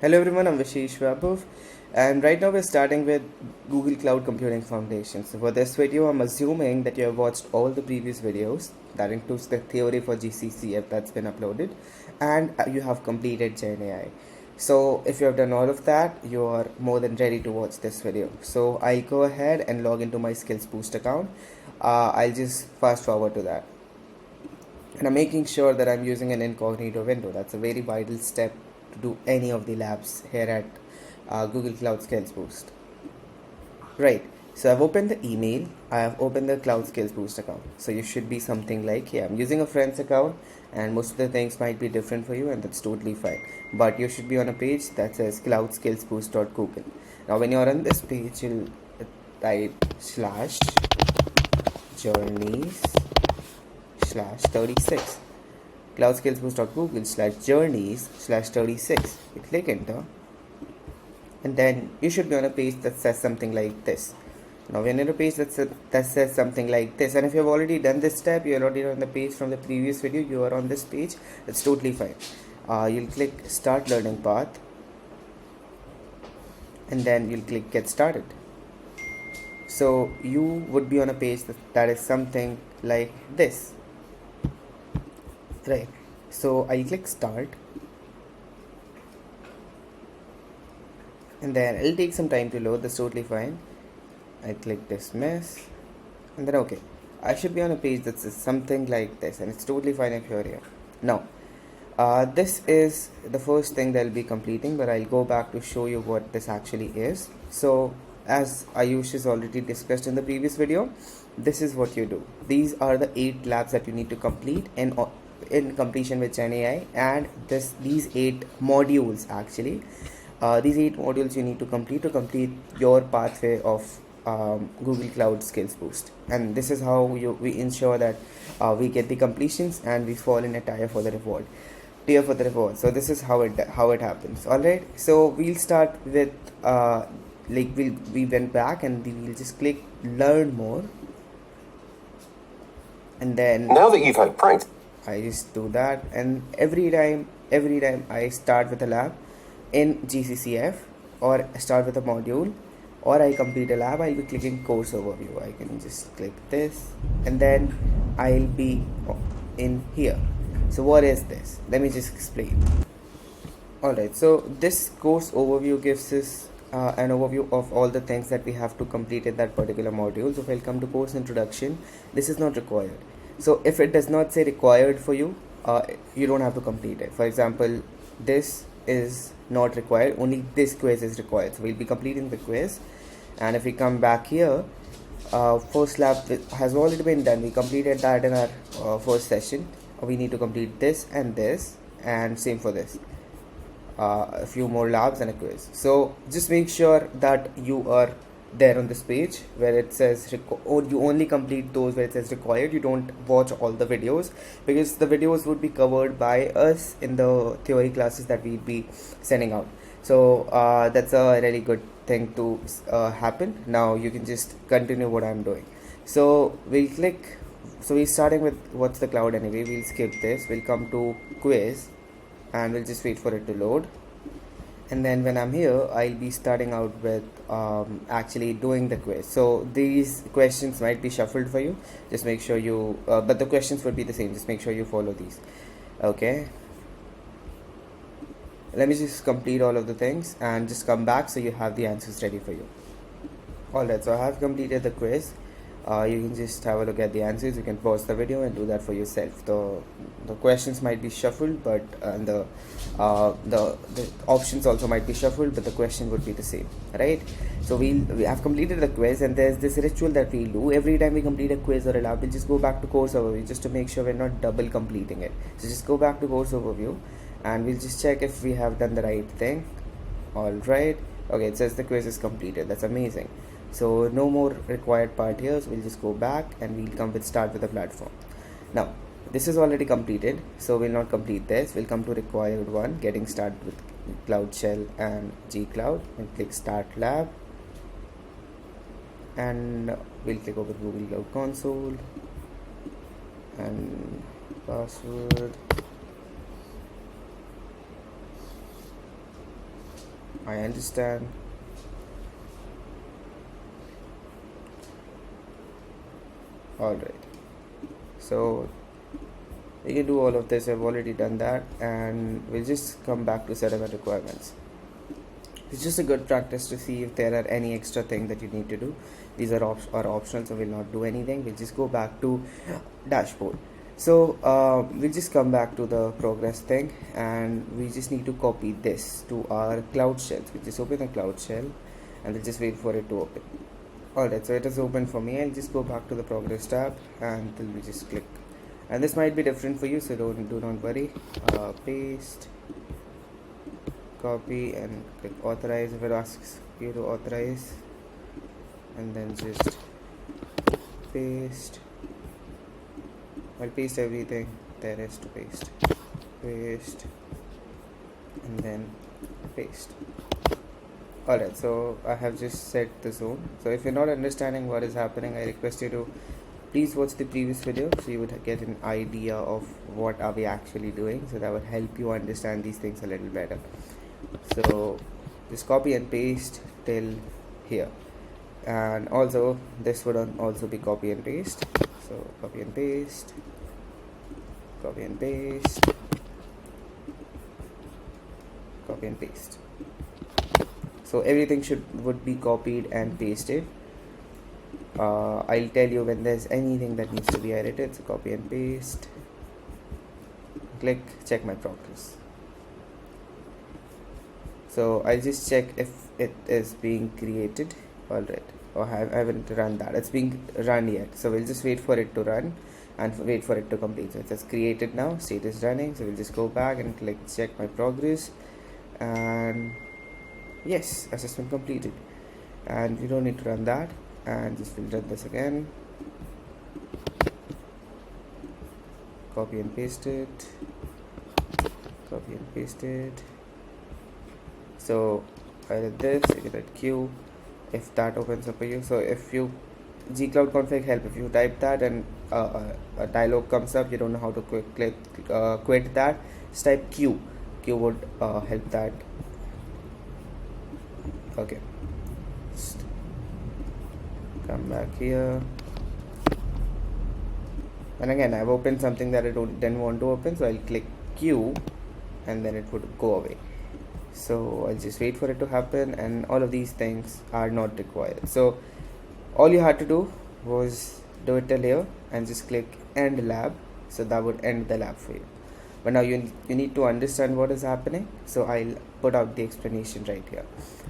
Hello everyone, I'm Vishesh Vabhav, and right now we're starting with Google Cloud Computing Foundation. So for this video, I'm assuming that you have watched all the previous videos. That includes the theory for GCCF that's been uploaded, and you have completed GenAI. So if you have done all of that, you are more than ready to watch this video. So I'll go ahead and log into my Skills Boost account. I'll just fast forward to that. And I'm making sure that I'm using an incognito window. That's a very vital step to do any of the labs here at Google Cloud Skills Boost. Right, so I've opened the email, I have opened the Cloud Skills Boost account. So you should be something like, I'm using a friend's account, and most of the things might be different for you, and that's totally fine. But you should be on a page that says cloudskillsboost.google. Now when you're on this page, you'll type /journeys/36 cloudskillsboost.google/journeys/36. You click enter, and then you should be on a page that says something like this. Now when you're on a page that says something like this, and if you've already done this step, you're already on the page from the previous video, you are on this page, that's totally fine. You'll click start learning path, and then you'll click get started. So you would be on a page that is something like this. Right, so I click start, and then it'll take some time to load. That's totally fine. I click dismiss, and then okay, I should be on a page that says something like this, and it's totally fine if you're here. Now this is the first thing that I'll be completing, but I'll go back to show you what this actually is. So as Ayush has already discussed in the previous video, this is what you do. These are the 8 labs that you need to complete in completion with GenAI, and these 8 modules actually. These 8 modules you need to complete your pathway of Google Cloud Skills Boost, and this is how we ensure that we get the completions and we fall in a tier for the reward. So this is how it happens. All right. So we'll start with we went back and we'll just click learn more, and then now that you've had practice, I just do that, and every time I start with a lab in GCCF, or start with a module, or I complete a lab, I'll be clicking course overview. I can just click this, and then I'll be in here. So what is this? Let me just explain. Alright, so this course overview gives us an overview of all the things that we have to complete in that particular module. So if I'll come to course introduction, this is not required. So if it does not say required for you, you don't have to complete it. For example, this is not required, only this quiz is required. So we'll be completing the quiz, and if we come back here, first lab has already been done. We completed that in our first session. We need to complete this, and same for this. A few more labs and a quiz. So just make sure that you are there on this page where it says or you only complete those where it says required. You don't watch all the videos, because the videos would be covered by us in the theory classes that we'd be sending out. So that's a really good thing to happen. Now you can just continue what I'm doing. So we're starting with what's the cloud anyway. We'll skip this, we'll come to quiz, and we'll just wait for it to load. And then when I'm here, I'll be starting out with actually doing the quiz. So these questions might be shuffled for you. Just make sure you but the questions would be the same. Just make sure you follow these. Okay, let me just complete all of the things and just come back so you have the answers ready for you. Alright, so I have completed the quiz. You can just have a look at the answers. You can pause the video and do that for yourself. The questions might be shuffled, but the options also might be shuffled, but the question would be the same, right? So we have completed the quiz, and there's this ritual that we'll do every time we complete a quiz or a lab. We'll just go back to course overview just to make sure we're not double completing it. So just go back to course overview, and we'll just check if we have done the right thing. All right. Okay, it says the quiz is completed. That's amazing. So no more required part here, so we'll just go back and we'll come with start with the platform. Now this is already completed, so we'll not complete this. We'll come to required one, getting started with Cloud Shell and gcloud, and click start lab, and we'll click over Google Cloud Console and password. I understand. Alright, so we can do all of this. I've already done that, and we'll just come back to setup and requirements. It's just a good practice to see if there are any extra thing that you need to do. These are optional, so we'll not do anything. We'll just go back to dashboard. So we'll just come back to the progress thing, and we just need to copy this to our cloud shell. We'll just open the cloud shell, and we'll just wait for it to open. Alright, so it is open for me. I'll just go back to the progress tab, and then we just click. And this might be different for you, so do not worry. Paste, copy, and click authorize if it asks you to authorize, and then just paste. I'll paste everything there is to paste, and then paste. Alright, so I have just set the zone. So if you're not understanding what is happening, I request you to please watch the previous video so you would get an idea of what are we actually doing, so that would help you understand these things a little better. So just copy and paste till here, and also this would also be copy and paste. So copy and paste, copy and paste, copy and paste. So everything would be copied and pasted. I'll tell you when there's anything that needs to be edited. So copy and paste, click check my progress. So I'll just check if it is being created. Alright, I haven't run that. It's being run yet, so we'll just wait for it to run and wait for it to complete. So it says created now, state is running. So we'll just go back and click check my progress, and yes, assessment completed. And we don't need to run that, and just we'll run this again, copy and paste it, copy and paste it. So I did this, you can hit Q if that opens up for you. So if you gcloud config help, if you type that and a dialog comes up, you don't know how to quit that, just type Q would help that. Okay, just come back here, and again I've opened something that I didn't want to open, so I'll click Q and then it would go away. So I'll just wait for it to happen, and all of these things are not required. So all you had to do was do it till here and just click end lab, so that would end the lab for you. But now you need to understand what is happening, so I'll put out the explanation right here.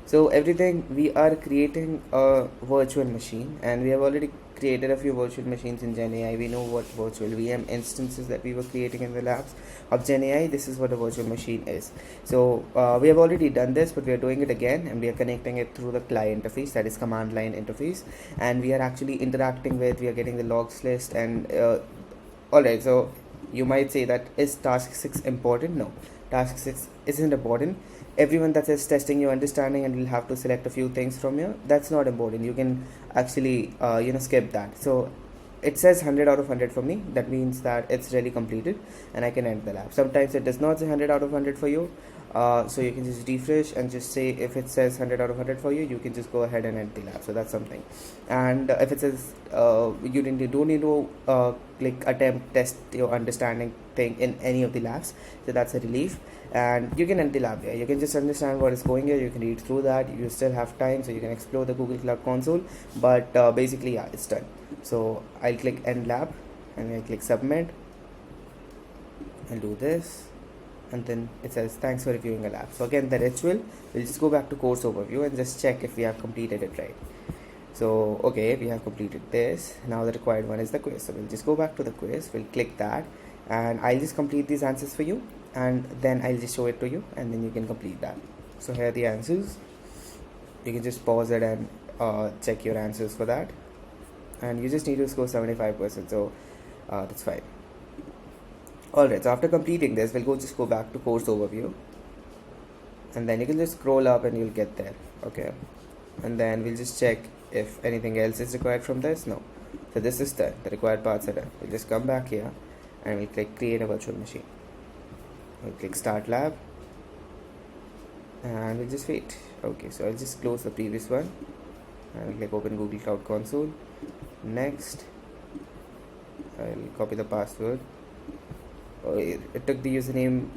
So everything, we are creating a virtual machine, and we have already created a few virtual machines in GenAI. We know what virtual VM instances that we were creating in the labs of GenAI. This is what a virtual machine is. So we have already done this, but we are doing it again, and we are connecting it through the CLI interface, that is command line interface, and we are actually interacting with, we are getting the logs list, and alright, so you might say that is task 6 important? No, task 6 isn't important. Everyone that says testing your understanding and you'll have to select a few things from here, that's not important. You can actually skip that. So it says 100 out of 100 for me. That means that it's really completed and I can end the lab. Sometimes it does not say 100 out of 100 for you, so you can just refresh and just say, if it says 100 out of 100 for you, you can just go ahead and end the lab. So that's something. And if it says you don't need to click attempt test your understanding thing in any of the labs, so that's a relief. And you can end the lab here. You can just understand what is going here. You can read through that. You still have time, so you can explore the Google Cloud Console. But basically, yeah, it's done. So I'll click end lab and I'll click submit. I'll do this, and then it says thanks for reviewing a lab. So again, the ritual, we'll just go back to course overview and just check if we have completed it right. So okay, we have completed this. Now the required one is the quiz. So we'll just go back to the quiz. We'll click that, and I'll just complete these answers for you, and then I'll just show it to you, and then you can complete that. So here are the answers. You can just pause it and check your answers for that, and you just need to score 75%, so that's fine. Alright, so after completing this, we'll just go back to course overview, and then you can just scroll up and you'll get there. Okay, and then we'll just check if anything else is required from this. No, so this is done. The required parts are done. We'll just come back here and we'll click create a virtual machine. We'll click start lab, and we'll just wait. Okay, so I'll just close the previous one and I'll click open Google Cloud Console. Next, I'll copy the password. It took the username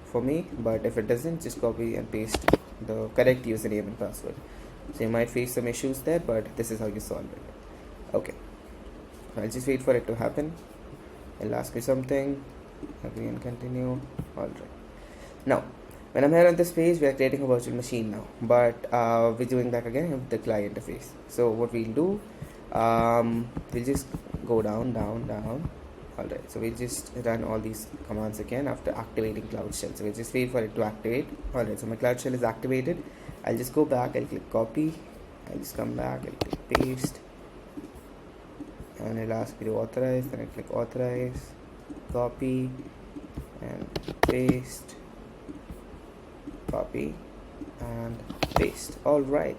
for me, but if it doesn't, just copy and paste the correct username and password. So you might face some issues there, but this is how you solve it. Okay, I'll just wait for it to happen. I'll ask you something, agree and continue. Alright, now when I'm here on this page, we are creating a virtual machine now, but we're doing that again with the client interface. So what we'll do, we'll just go down. Alright, so we'll just run all these commands again after activating Cloud Shell. So we'll just wait for it to activate. Alright, so my Cloud Shell is activated. I'll just go back, I'll click copy, I'll just come back, I'll click paste, and it'll ask me to authorize, then I'll click authorize, copy, and paste, copy, and paste. Alright.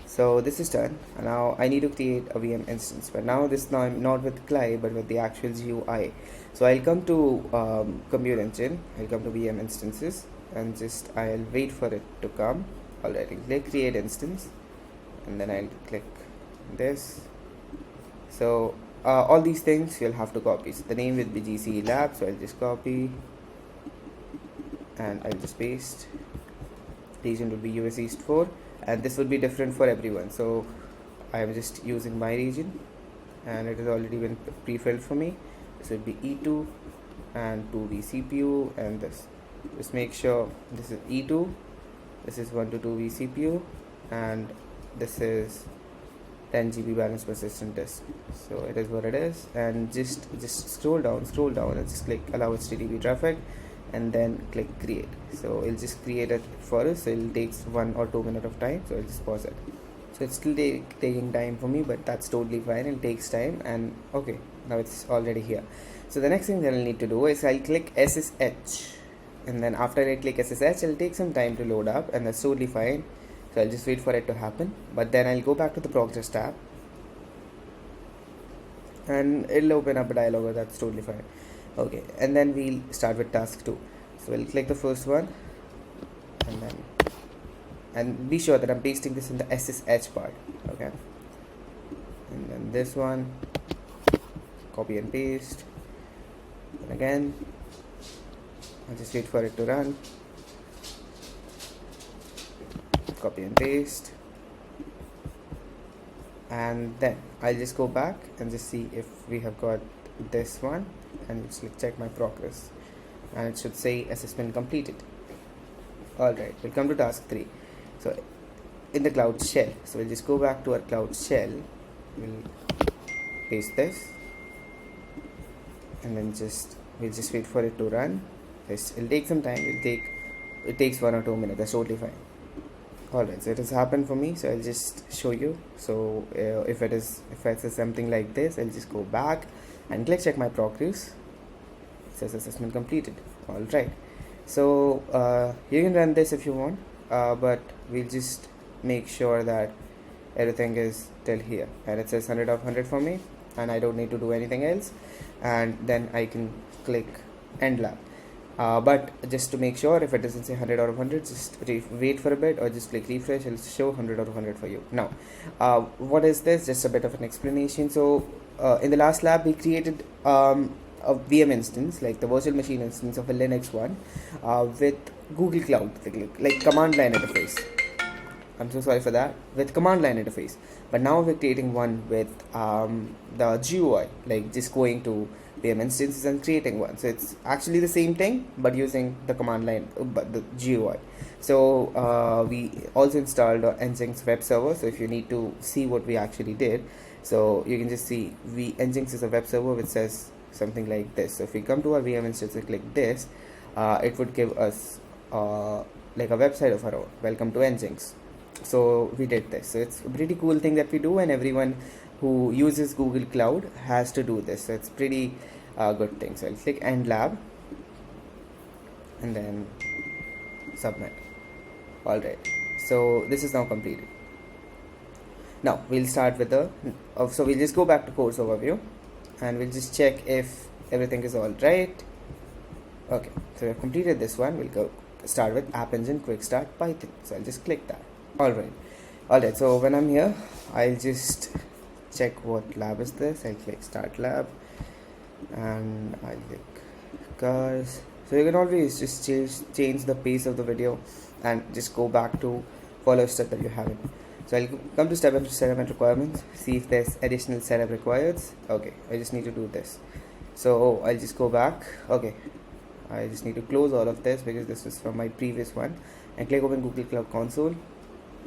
So this is done. Now I need to create a VM instance, but now this time not with CLI but with the actual GUI. So I'll come to Compute Engine, I'll come to VM instances, and just I'll wait for it to come. Alright, I'll click create instance, and then I'll click this. So all these things you'll have to copy. So the name will be GCE Lab, so I'll just copy and I'll just paste. Region will be US East 4, and this will be different for everyone, so I am just using my region and it has already been pre-filled for me. This will be E2 and 2 vCPU, and this just make sure this is E2, this is 1 to 2 vCPU, and this is 10 GB balance persistent disk. So it is what it is, and just scroll down and just click allow HTTP traffic, and then click create. So it'll just create it for us, so it'll take 1 or 2 minutes of time, so I'll just pause it. So it's still taking time for me, but that's totally fine. It takes time, and okay, now it's already here. So the next thing that I'll need to do is I'll click SSH, and then after I click SSH, it'll take some time to load up, and that's totally fine. So I'll just wait for it to happen, but then I'll go back to the Progress tab and it'll open up a dialog. That's totally fine. Okay, and then we'll start with task 2. So we'll click the first one, and be sure that I'm pasting this in the SSH part. Okay, and then this one, copy and paste, and again I'll just wait for it to run, copy and paste, and then I'll just go back and just see if we have got this one, and just check my progress, and it should say assessment completed. Alright, we'll come to task 3. So in the Cloud Shell, so we'll just go back to our Cloud Shell, we'll paste this, and then we'll just wait for it to run. It'll take some time, it takes 1 or 2 minutes, that's totally fine. Alright, so it has happened for me, so I'll just show you. So if it says something like this, I'll just go back and click check my progress. It says assessment completed. Alright, so you can run this if you want, but we'll just make sure that everything is till here, and it says 100 of 100 for me, and I don't need to do anything else, and then I can click end lab. But just to make sure, if it doesn't say 100 out of 100, just wait for a bit or just click refresh. It'll show 100 out of 100 for you. Now what is this? Just a bit of an explanation. So in the last lab we created a VM instance, like the virtual machine instance of a Linux one, with Google Cloud, like command line interface. I'm so sorry for that, with command line interface. But now we're creating one with the GUI, like just going to VM instances and creating one. So it's actually the same thing, but using the command line, but the GUI. So we also installed Nginx web server. So if you need to see what we actually did, so you can just see Nginx is a web server which says something like this. So if we come to our VM instance and click this, it would give us like a website of our own. Welcome to Nginx. So we did this. So it's a pretty cool thing that we do, and everyone who uses Google Cloud has to do this. So it's pretty good thing. So I'll click end lab and then submit. Alright, so this is now completed. Now we'll start with the so we'll just go back to course overview and we'll just check if everything is all right. Okay, so we've completed this one. We'll go start with App Engine Quick Start Python. So I'll just click that. Alright, so when I'm here, I'll just check what lab is this. I'll click Start Lab and I'll click Cars. So you can always just change the pace of the video and just go back to follow a step that you haven't. So I'll come to setup and requirements, see if there's additional setup required. Okay, I just need to do this. So I'll just go back. Okay, I just need to close all of this because this is from my previous one, and click open Google Cloud Console.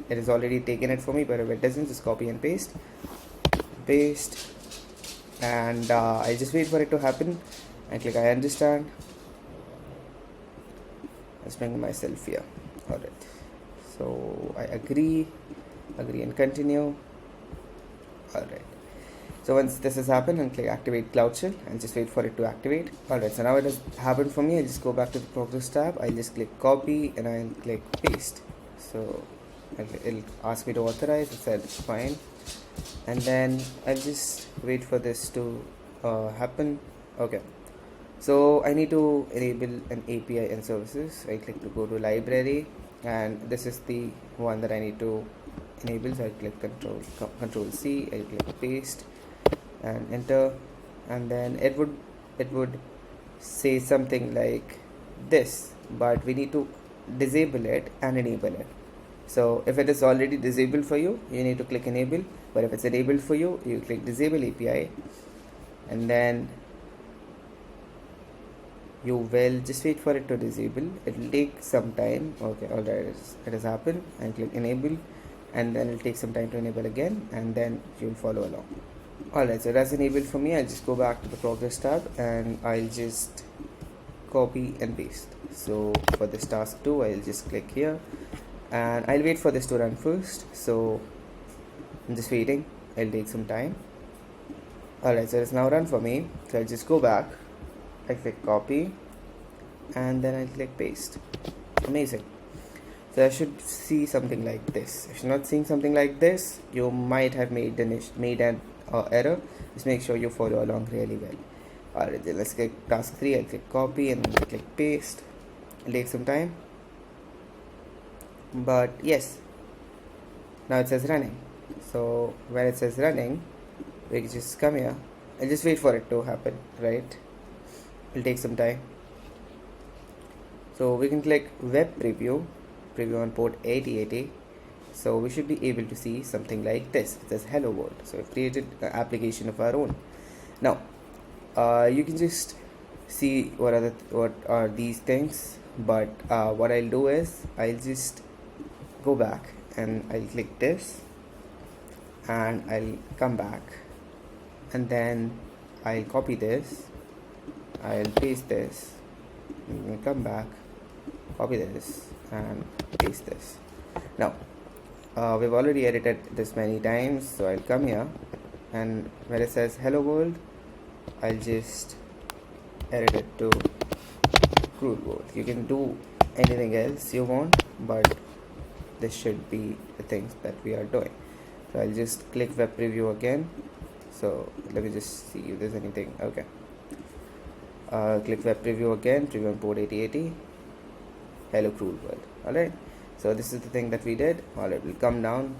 It has already taken it for me, but if it doesn't, just copy and paste, and I'll just wait for it to happen and click I understand. Let's bring myself here. Alright, so I agree and continue. Alright, so once this has happened, and click activate Cloud Shell and just wait for it to activate. Alright, so now it has happened for me. I just go back to the progress tab. I just click copy and I'll click paste. So it'll ask me to authorize. It said it's fine, and then I'll just wait for this to happen. Okay, so I need to enable an API and services. I click to go to library, and this is the one that I need to enable. So I click control C, I click paste and enter, and then it would say something like this, but we need to disable it and enable it. So if it is already disabled for you, you need to click enable, but if it's enabled for you, you click disable API, and then you will just wait for it to disable. It will take some time. Okay, alright, it has happened, and click enable, and then it will take some time to enable again, and then you'll follow along. Alright, so that's enabled for me. I'll just go back to the progress tab and I'll just copy and paste. So for this task 2, I'll just click here and I'll wait for this to run first. So I'm just waiting. It'll take some time. Alright, so it's now run for me. So I'll just go back. I click copy and then I'll click paste. Amazing. So I should see something like this. If you're not seeing something like this, you might have made an error. Just make sure you follow along really well. Alright, then let's click task 3. I'll click copy and then click paste. It'll take some time, but yes, now it says running. So when it says running, we can just come here and just wait for it to happen, right? It'll take some time. So we can click web preview on port 8080. So we should be able to see something like this. It says hello world. So we've created an application of our own. Now you can just see what are these things, but what I'll do is I'll just go back and I'll click this and I'll come back, and then I'll copy this, I'll paste this, and come back, copy this and paste this. Now we've already edited this many times, so I'll come here and where it says hello world, I'll just edit it to cruel world. You can do anything else you want, but this should be the things that we are doing. So I'll just click web preview again. So let me just see if there's anything. Okay, click web preview again, preview on port 8080, hello cruel world. Alright, so this is the thing that we did. Alright, we'll come down,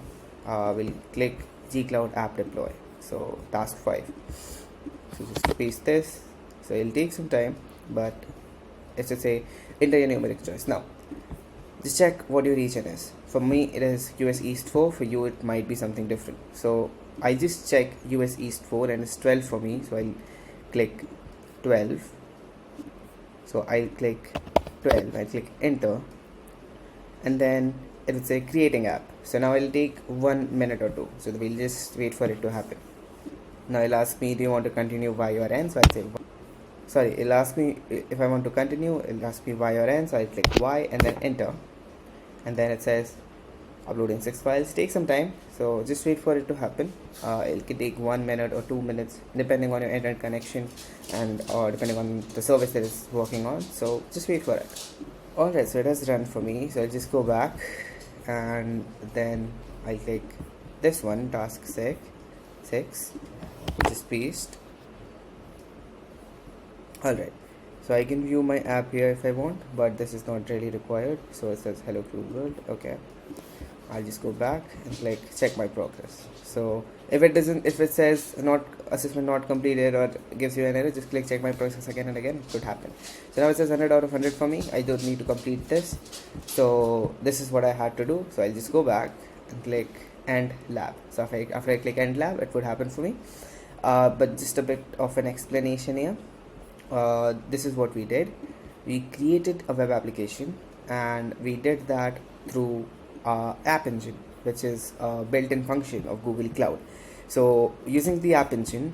we'll click gcloud app deploy. So task 5. So just paste this. So it'll take some time, but let's just say enter your numeric choice. Now just check what your region is. For me it is US East 4, for you it might be something different. So I just check US East 4 and it's 12 for me, so I'll click 12. So I'll click 12, I click enter, and then it will say creating app. So now it'll take 1 minute or 2, so we'll just wait for it to happen. Now it'll ask me, do you want to continue Y or N? So I'll say sorry, it'll ask me if I want to continue. It'll ask me Y or N, so I'll click Y and then enter, and then it says uploading 6 files. Take some time, so just wait for it to happen. It can take 1 minute or 2 minutes depending on your internet connection and or depending on the service that it's working on. So just wait for it. Alright, so it has run for me, so I'll just go back and then I'll click this one, task 6, which is paste. Alright, So I can view my app here if I want, but this is not really required. So it says hello world. Okay, I'll just go back and click check my progress. So if it says not assessment not completed or gives you an error, just click check my progress again and again. It could happen. So now it says 100 out of 100 for me. I don't need to complete this. So this is what I had to do. So I'll just go back and click end lab. So after I click end lab, it would happen for me. But just a bit of an explanation here. This is what we did. We created a web application, and we did that through App Engine, which is a built-in function of Google Cloud. So using the App Engine,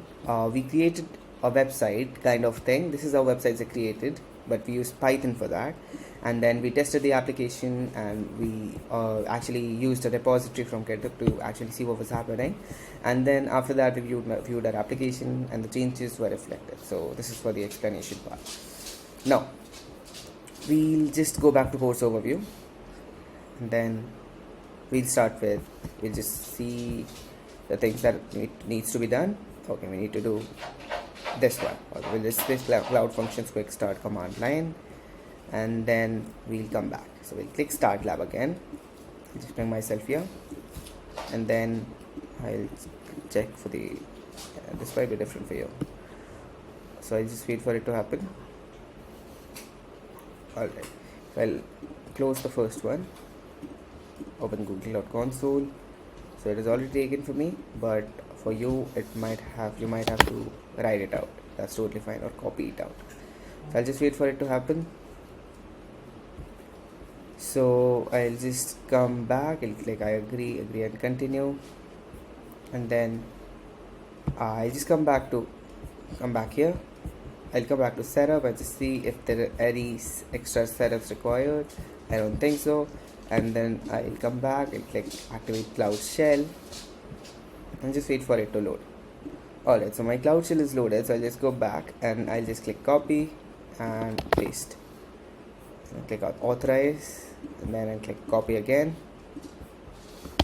we created a website kind of thing. This is how websites are created, but we used Python for that. And then we tested the application, and we actually used a repository from GitHub to actually see what was happening. And then after that, we viewed our application, and the changes were reflected. So this is for the explanation part. Now we'll just go back to course overview, and then we'll just see the things that needs to be done. Okay, we need to do this one. Okay, we'll just this cloud functions quick start command line, and then we'll come back. So we'll click start lab again. I'll just bring myself here, and then I'll check for the this might be different for you, so I'll just wait for it to happen. Alright, so I'll close the first one, open Google Cloud Console. So it is already taken for me, but for you you might have to write it out. That's totally fine, or copy it out. So I'll just wait for it to happen. So I'll just come back, I'll click I agree and continue, and then I'll just come back here. I'll come back to setup and just see if there are any extra setups required. I don't think so. And then I'll come back and click activate cloud shell and just wait for it to load. Alright, so my cloud shell is loaded, so I'll just go back and I'll just click copy and paste. So I'll click on authorize, and then I'll click copy again,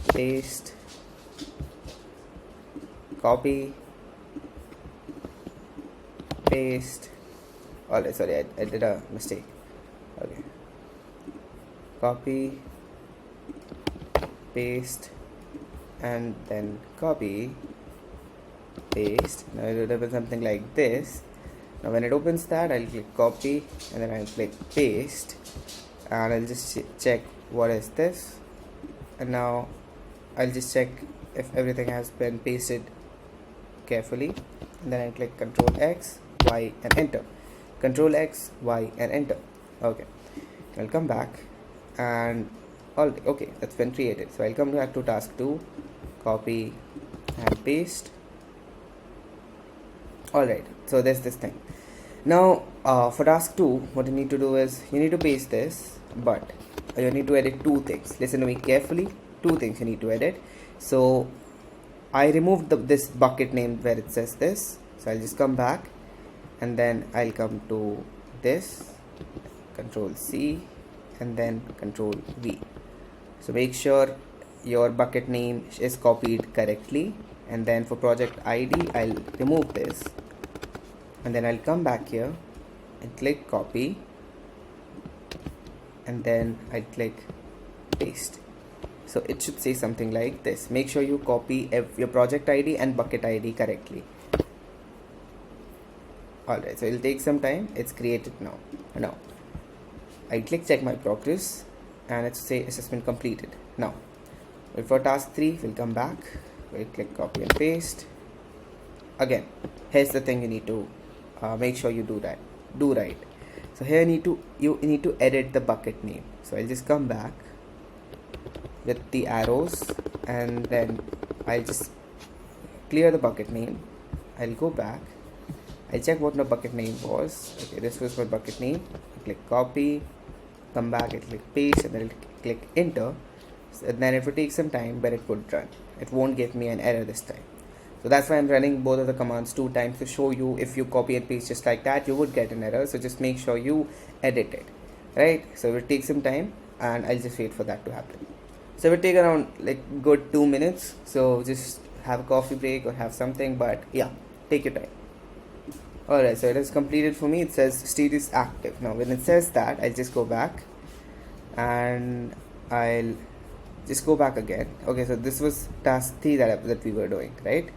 paste, copy, paste. Alright, sorry, I did a mistake. Okay, copy, paste, and then copy, paste. Now it will open something like this. Now when it opens that, I'll click copy, and then I'll click paste, and I'll just check what is this. And now I'll just check if everything has been pasted carefully, and then I'll click Control X, Y, and enter. Control X, Y, and enter. Okay, I'll come back, and okay, that's been created. So I'll come back to task 2, copy and paste. Alright, so there's this thing. Now for task 2, what you need to do is you need to paste this, but you need to edit 2 things. Listen to me carefully. 2 things you need to edit. So I removed this bucket name where it says this. So I'll just come back, and then I'll come to this, Control C, and then Control V. So make sure your bucket name is copied correctly, and then for project ID I'll remove this, and then I'll come back here and click copy, and then I'll click paste. So it should say something like this. Make sure you copy your project ID and bucket ID correctly. Alright, so it'll take some time. It's created now. Now I click check my progress, and it say assessment completed. Now for task 3, we'll come back, we'll click copy and paste. Again, here's the thing you need to make sure you do right. So here you need to edit the bucket name. So I'll just come back with the arrows, and then I'll just clear the bucket name. I'll go back, I'll check what my bucket name was. Okay, this was my bucket name. I'll click copy, come back and click paste, and then I'll click enter. And then it will take some time, but it would run. It won't give me an error this time. So that's why I'm running both of the commands 2 times to show you if you copy and paste just like that, you would get an error. So just make sure you edit it, right? So it will take some time, and I'll just wait for that to happen. So it will take around like good 2 minutes. So just have a coffee break or have something, but yeah, take your time. Alright, so it is completed for me. It says state is active. Now when it says that, I'll just go back and I'll just go back again. Okay, so this was task 3 that we were doing, right?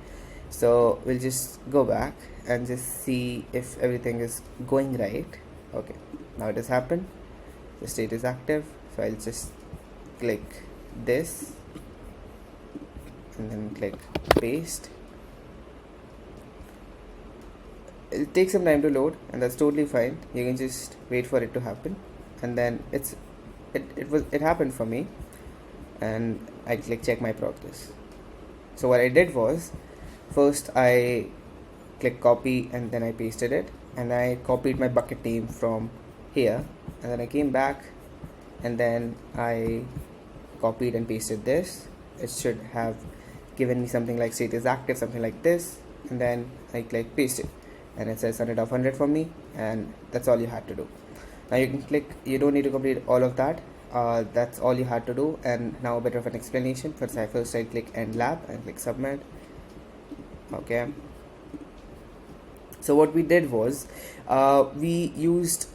So we'll just go back and just see if everything is going right. Okay, now it has happened. The state is active. So I'll just click this and then click paste. It'll take some time to load, and that's totally fine. You can just wait for it to happen, and then it happened for me, and I click check my progress. So what I did was, first I click copy and then I pasted it, and I copied my bucket name from here, and then I came back and then I copied and pasted this. It should have given me something like state is active, something like this, and then I click paste it, and it says 100 of 100 for me, and that's all you had to do. Now you can click, you don't need to complete all of that. That's all you had to do. And now a bit of an explanation. First I click end lab and click submit. Okay, so what we did was we used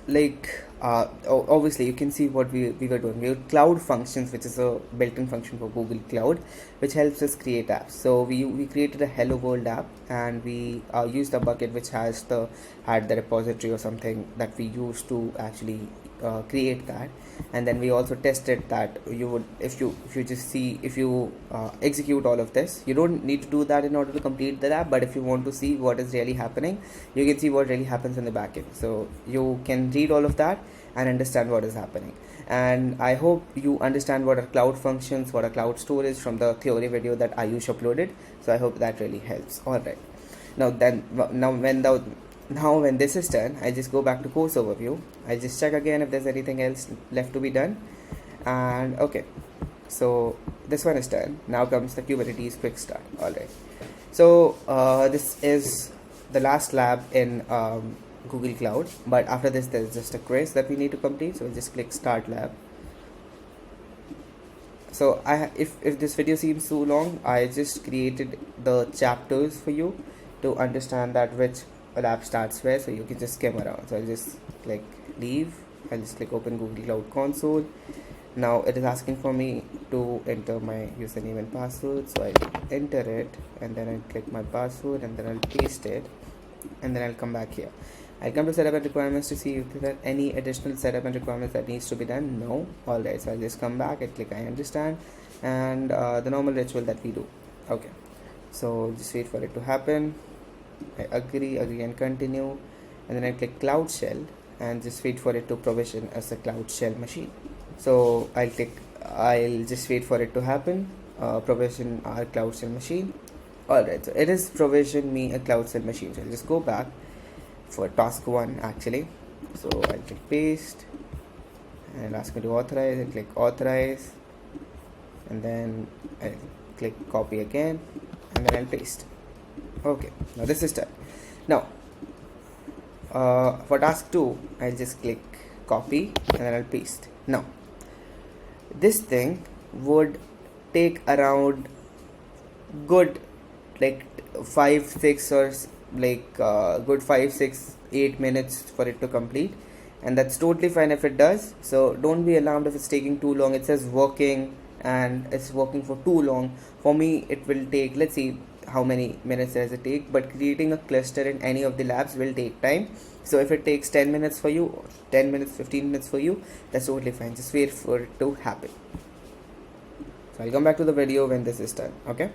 obviously you can see what we were doing. We had cloud functions, which is a built-in function for Google Cloud, which helps us create apps. So we created a hello world app, and we used a bucket which had the repository or something that we used to actually create that. And then we also tested that if you execute all of this, you don't need to do that in order to complete the app, but if you want to see what is really happening, you can see what really happens in the backend. So you can read all of that and understand what is happening. And I hope you understand what are cloud functions, what are cloud storage from the theory video that Ayush uploaded. So I hope that really helps. Alright, now when this is done, I just go back to course overview. I just check again if there's anything else left to be done. And okay, so this one is done. Now comes the Kubernetes quick start. Alright, so this is the last lab in Google Cloud, but after this there's just a quiz that we need to complete. So we'll just click start lab. So if this video seems too long, I just created the chapters for you to understand that which lab starts where, so you can just skim around. So I'll just click leave. I'll just click open Google Cloud Console. Now it is asking for me to enter my username and password, so I'll enter it, and then I'll click my password, and then I'll paste it, and then I'll come back here. I'll come to setup and requirements to see if there are any additional setup and requirements that needs to be done. No. Alright, so I'll just come back and click I understand, and the normal ritual that we do. Okay, so just wait for it to happen. I agree and continue, and then I click Cloud Shell and just wait for it to provision as a Cloud Shell machine. So I'll just wait for it to happen. Provision our Cloud Shell machine. Alright, so it is provision me a Cloud Shell machine. So I'll just go back for task 1 actually. So I'll click paste, and ask me to authorize, and click authorize, and then I'll click copy again, and then I'll paste. Okay, now this is done. Now for task 2, I'll just click copy, and then I'll paste. Now this thing would take around good 5, 6 or good 5, 6, 8 minutes for it to complete, and that's totally fine if it does. So don't be alarmed if it's taking too long. It says working, and it's working for too long. For me it will take, let's see how many minutes does it take, but creating a cluster in any of the labs will take time. So if it takes 10 minutes for you, or 10 minutes, 15 minutes for you, that's totally fine. Just wait for it to happen. So I'll come back to the video when this is done. Okay,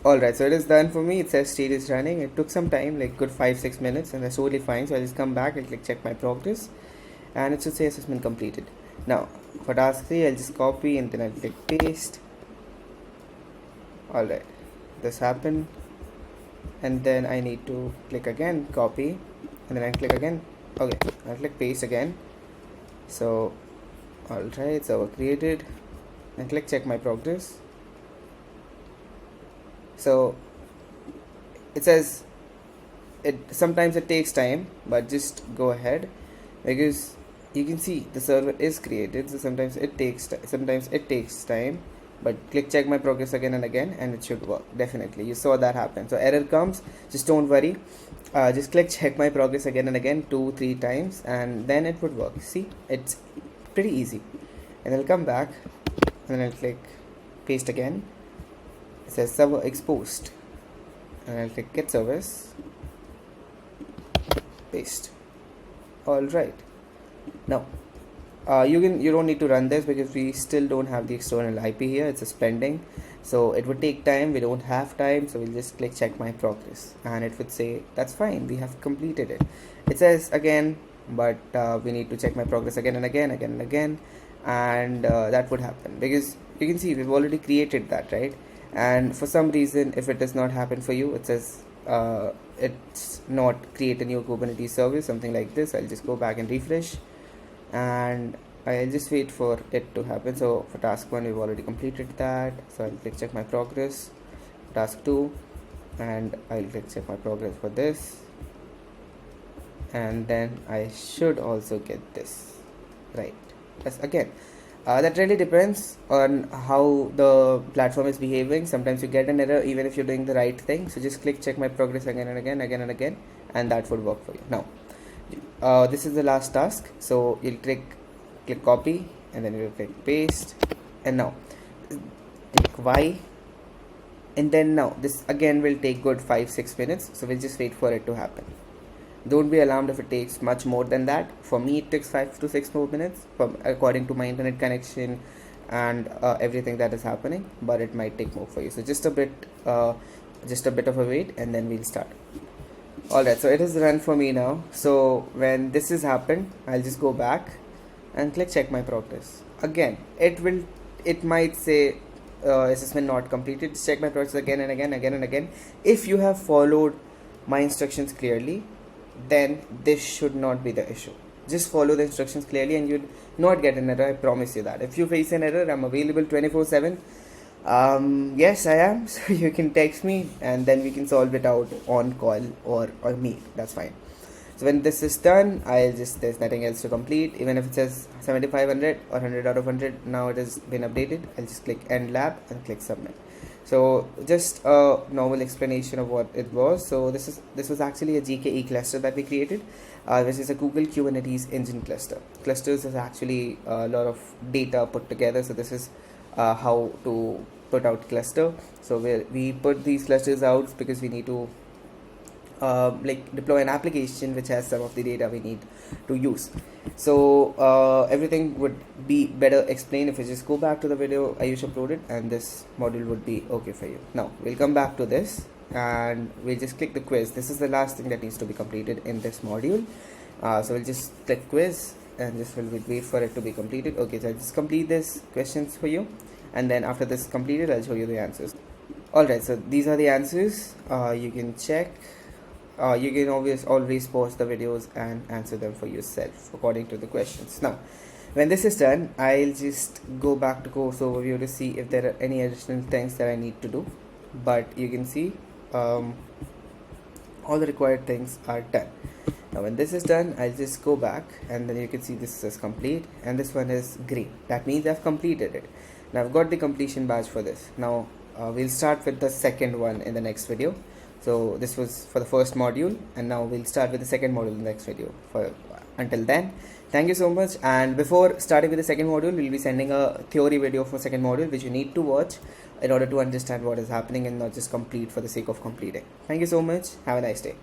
alright, so it is done for me. It says state is running. It took some time, like good 5-6 minutes, and that's totally fine. So I'll just come back and click check my progress, and it should say assessment completed. Now for task 3, I'll just copy, and then I'll click paste. Alright, this happened, and then I need to click again copy, and then I click again. Okay, I'll click paste again. So alright, so created, and click check my progress. So it says sometimes it takes time, but just go ahead, because you can see the server is created. So sometimes it takes time, but click check my progress again and again, and it should work. Definitely, you saw that happen. So error comes, just don't worry, just click check my progress again and again 2-3 times, and then it would work. See, it's pretty easy. And I'll come back and then I'll click paste again. It says server exposed, and I'll click get service, paste. All right, now you don't need to run this because we still don't have the external IP here. It's just pending, so it would take time. We don't have time, so we'll just click check my progress, and it would say that's fine, we have completed it. It says again, but we need to check my progress again and again, and that would happen because you can see we've already created that, right? And for some reason, if it does not happen for you, it says it's not create a new Kubernetes service, something like this. I'll just go back and refresh, and I'll just wait for it to happen. So for task 1, we've already completed that, so I'll click check my progress. Task 2, and I'll click check my progress for this, and then I should also get this right. Yes, again, that really depends on how the platform is behaving. Sometimes you get an error even if you're doing the right thing, so just click check my progress again and again, and that would work for you. Now this is the last task, so you'll click copy, and then you'll click paste, and now click Y, and then now this again will take good 5-6 minutes, so we'll just wait for it to happen. Don't be alarmed if it takes much more than that. For me, it takes 5 to 6 more minutes according to my internet connection and everything that is happening, but it might take more for you. So just a bit of a wait, and then we'll start. Alright, so it is run for me now. So when this has happened, I'll just go back and click check my progress. Again, it might say assessment not completed. Just check my progress again and again. If you have followed my instructions clearly, then this should not be the issue. Just follow the instructions clearly and you'll not get an error. I promise you that. If you face an error, I'm available 24/7. Yes, I am. So you can text me, and then we can solve it out on call or meet. That's fine. So when this is done, there's nothing else to complete. Even if it says 7500 or 100 out of 100, now it has been updated. I'll just click end lab and click submit. So just a normal explanation of what it was. So this was actually a GKE cluster that we created, which is a Google Kubernetes engine cluster. Clusters is actually a lot of data put together. So this is how to put out cluster. So we put these clusters out because we need to deploy an application which has some of the data we need to use. So everything would be better explained if you just go back to the video Ayush uploaded, and this module would be okay for you. Now we'll come back to this and we'll just click the quiz. This is the last thing that needs to be completed in this module. So we'll just click quiz and just will wait for it to be completed. Okay, so I'll just complete this questions for you, and then after this completed, I'll show you the answers. Alright, so these are the answers. You can check. You can always pause the videos and answer them for yourself according to the questions. Now when this is done, I'll just go back to course overview to see if there are any additional things that I need to do, but you can see all the required things are done. Now when this is done, I'll just go back, and then you can see this is complete and this one is green. That means I've completed it. Now I've got the completion badge for this. Now we'll start with the second one in the next video. So this was for the first module, and now we'll start with the second module in the next video. Until then, thank you so much. And before starting with the second module, we'll be sending a theory video for second module which you need to watch in order to understand what is happening and not just complete for the sake of completing. Thank you so much. Have a nice day.